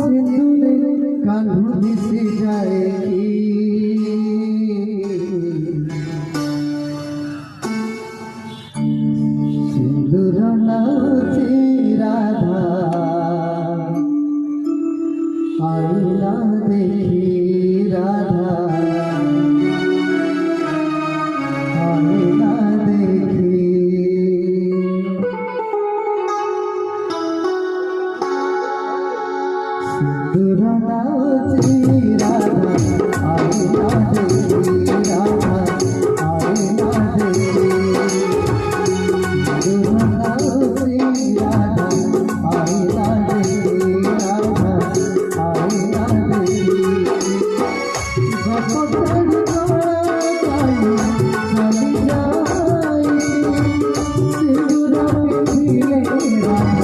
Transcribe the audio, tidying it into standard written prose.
सिंदूरे कान्हू दिसी जाएगी सिंदूर नाची राधा आईना देखी राधा आईना देखी सिंदूर नाची राधा आईना देखी राधा आईना देखी सिंदूर नाची राधा आईना